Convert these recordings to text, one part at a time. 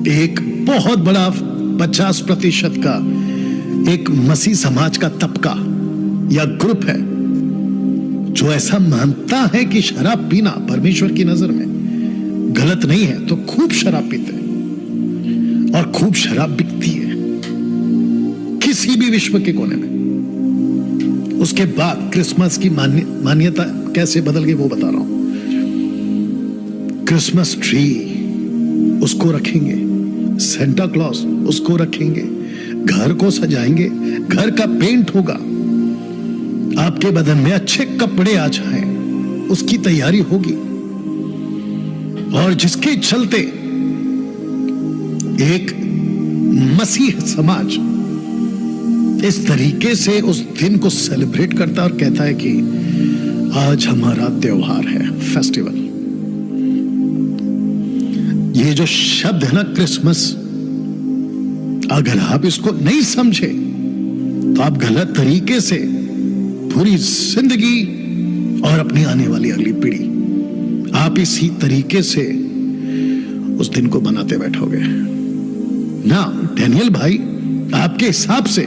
एक बहुत बड़ा 50% का एक मसीह समाज का तबका या ग्रुप है जो ऐसा मानता है कि शराब पीना परमेश्वर की नजर में गलत नहीं है, तो खूब शराब पीते हैं और खूब शराब बिकती है किसी भी विश्व के कोने में। उसके बाद क्रिसमस की मान्यता कैसे बदल गई वो बता रहा हूं। क्रिसमस ट्री उसको रखेंगे, सेंटा क्लॉज उसको रखेंगे, घर को सजाएंगे, घर का पेंट होगा, आपके बदन में अच्छे कपड़े आ जाएं, उसकी तैयारी होगी। और जिसके चलते एक मसीह समाज इस तरीके से उस दिन को सेलिब्रेट करता और कहता है कि आज हमारा त्योहार है, फेस्टिवल। ये जो शब्द है ना क्रिसमस, अगर आप इसको नहीं समझे तो आप गलत तरीके से पूरी जिंदगी और अपनी आने वाली अगली पीढ़ी आप इसी तरीके से उस दिन को बनाते बैठोगे ना। डैनियल भाई, आपके हिसाब से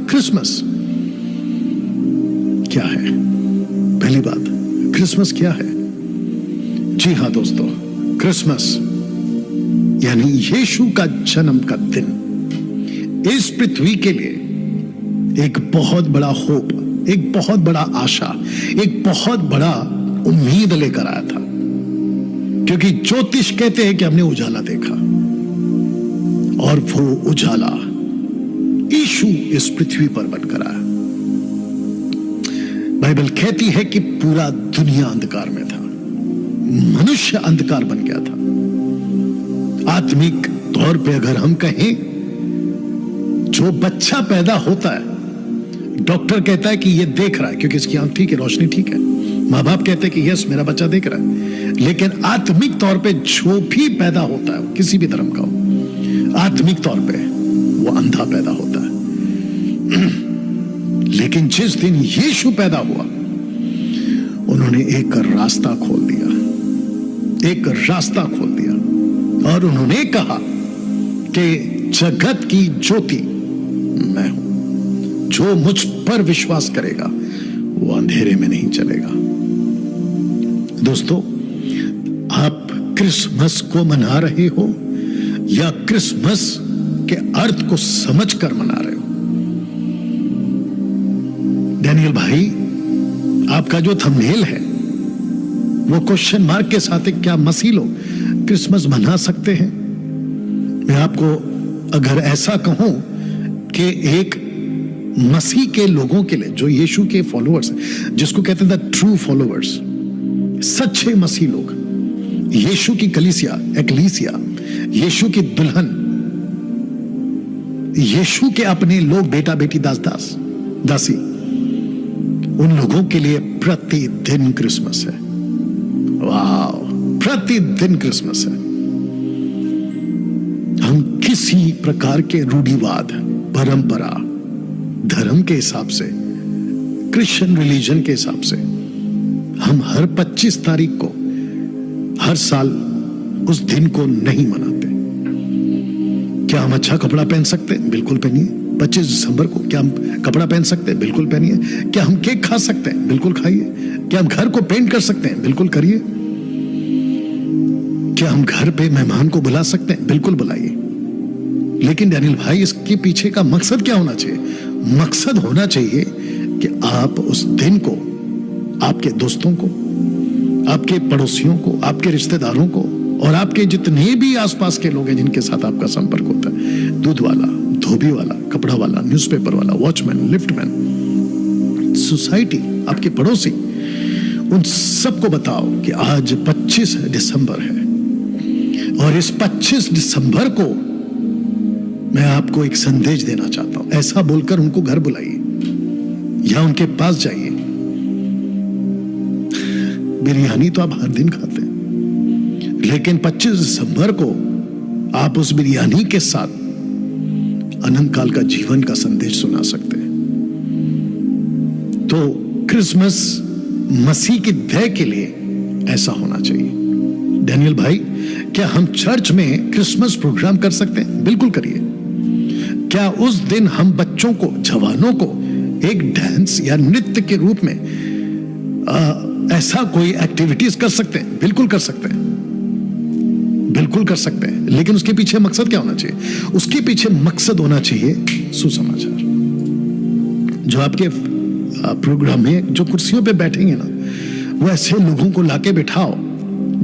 क्रिसमस क्या है? पहली बात, क्रिसमस क्या है? जी हां दोस्तों, क्रिसमस यानी यीशु का जन्म का दिन इस पृथ्वी के लिए एक बहुत बड़ा होप, एक बहुत बड़ा आशा, एक बहुत बड़ा उम्मीद लेकर आया था। क्योंकि ज्योतिष कहते हैं कि हमने उजाला देखा और वो उजाला यीशु इस पृथ्वी पर बनकर आया। बाइबल कहती है कि पूरा दुनिया अंधकार में था, मनुष्य अंधकार बन गया था। आत्मिक तौर पे अगर हम कहें, जो बच्चा पैदा होता है, डॉक्टर कहता है कि ये देख रहा है क्योंकि इसकी आंख ठीक है, रोशनी ठीक है। माँ बाप कहते हैं कि यस मेरा बच्चा देख रहा है। लेकिन आत्मिक तौर पे जो भी पैदा होता है, किसी भी धर्म का हो, आत्मिक तौर पे वो अंधा पैदा होता है। लेकिन जिस दिन यीशु पैदा हुआ, उन्होंने एक रास्ता खोल दिया, एक रास्ता खोल दिया और उन्होंने कहा कि जगत की ज्योति मैं हूं, जो मुझ पर विश्वास करेगा वो अंधेरे में नहीं चलेगा। दोस्तों, आप क्रिसमस को मना रहे हो या क्रिसमस के अर्थ को समझकर मना रहे हो? डैनियल भाई, आपका जो थंबनेल है वो क्वेश्चन मार्क के साथ है, क्या मसीह लोग क्रिसमस मना सकते हैं? मैं आपको अगर ऐसा कहूं कि एक मसीह के लोगों के लिए, जो यीशु के फॉलोअर्स हैं, जिसको कहते हैं द ट्रू फॉलोअर्स, सच्चे मसीह लोग, यीशु की कलीसिया, एक्लीसिया, यीशु की दुल्हन, यीशु के अपने लोग, बेटा बेटी, दास दासी, उन लोगों के लिए प्रतिदिन क्रिसमस है। वाह, प्रतिदिन क्रिसमस है। हम किसी प्रकार के रूढ़िवाद, परंपरा, धर्म के हिसाब से, क्रिश्चियन रिलीजन के हिसाब से हम हर 25 तारीख को हर साल उस दिन को नहीं मनाते। क्या हम अच्छा कपड़ा पहन सकते हैं? बिल्कुल पहनिए। 25 दिसंबर को क्या हम कपड़ा पहन सकते हैं? बिल्कुल पहनिए। क्या हम केक खा सकते हैं? बिल्कुल खाइए। क्या हम घर को पेंट कर सकते हैं? बिल्कुल करिए। क्या हम घर पे मेहमान को बुला सकते हैं? बिल्कुल बुलाइए। लेकिन डैनियल भाई, इसके पीछे का मकसद क्या होना चाहिए? मकसद होना चाहिए कि आप उस दिन को आपके दोस्तों को, आपके पड़ोसियों को, आपके रिश्तेदारों को और आपके जितने भी आसपास के लोग हैं जिनके साथ आपका संपर्क होता है, दूध वाला, धोबी वाला, कपड़ा वाला, न्यूज़पेपर वाला, वॉचमैन, लिफ्टमैन, सोसाइटी, आपके पड़ोसी, उन सबको बताओ कि आज 25 दिसंबर है और इस 25 दिसंबर को मैं आपको एक संदेश देना चाहता हूं। ऐसा बोलकर उनको घर बुलाइए या उनके पास जाइए। बिरयानी तो आप हर दिन खाते हैं, लेकिन 25 दिसंबर को आप उस बिरयानी के साथ अनंत काल का जीवन का संदेश सुना सकते हैं। तो क्रिसमस मसीह की दया के लिए ऐसा होना चाहिए। डैनियल भाई, क्या हम चर्च में क्रिसमस प्रोग्राम कर सकते हैं? बिल्कुल करिए। क्या उस दिन हम बच्चों को, जवानों को एक डांस या नृत्य के रूप में ऐसा कोई एक्टिविटीज कर सकते हैं? बिल्कुल कर सकते हैं, बिल्कुल कर सकते हैं। लेकिन उसके पीछे मकसद क्या होना चाहिए? उसके पीछे मकसद होना चाहिए सुसमाचार। जो आपके प्रोग्राम में जो कुर्सियों पे बैठेंगे ना, वो ऐसे लोगों को लाके बिठाओ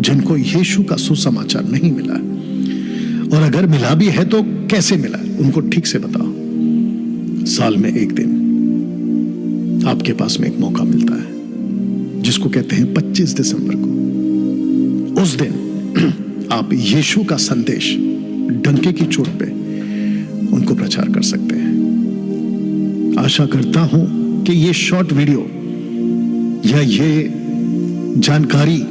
जिनको यीशु का सुसमाचार नहीं मिला, और अगर मिला भी है तो कैसे मिला, उनको ठीक से बताओ। साल में एक दिन आपके पास में एक मौका मिलता है जिसको कहते हैं 25 दिसंबर को। उस दिन आप यीशु का संदेश डंके की चोट पे उनको प्रचार कर सकते हैं। आशा करता हूं कि ये शॉर्ट वीडियो या ये जानकारी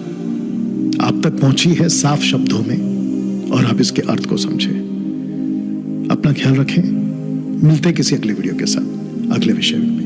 आप तक पहुंची है साफ शब्दों में, और आप इसके अर्थ को समझें। अपना ख्याल रखें। मिलते हैं किसी अगले वीडियो के साथ, अगले विषय में।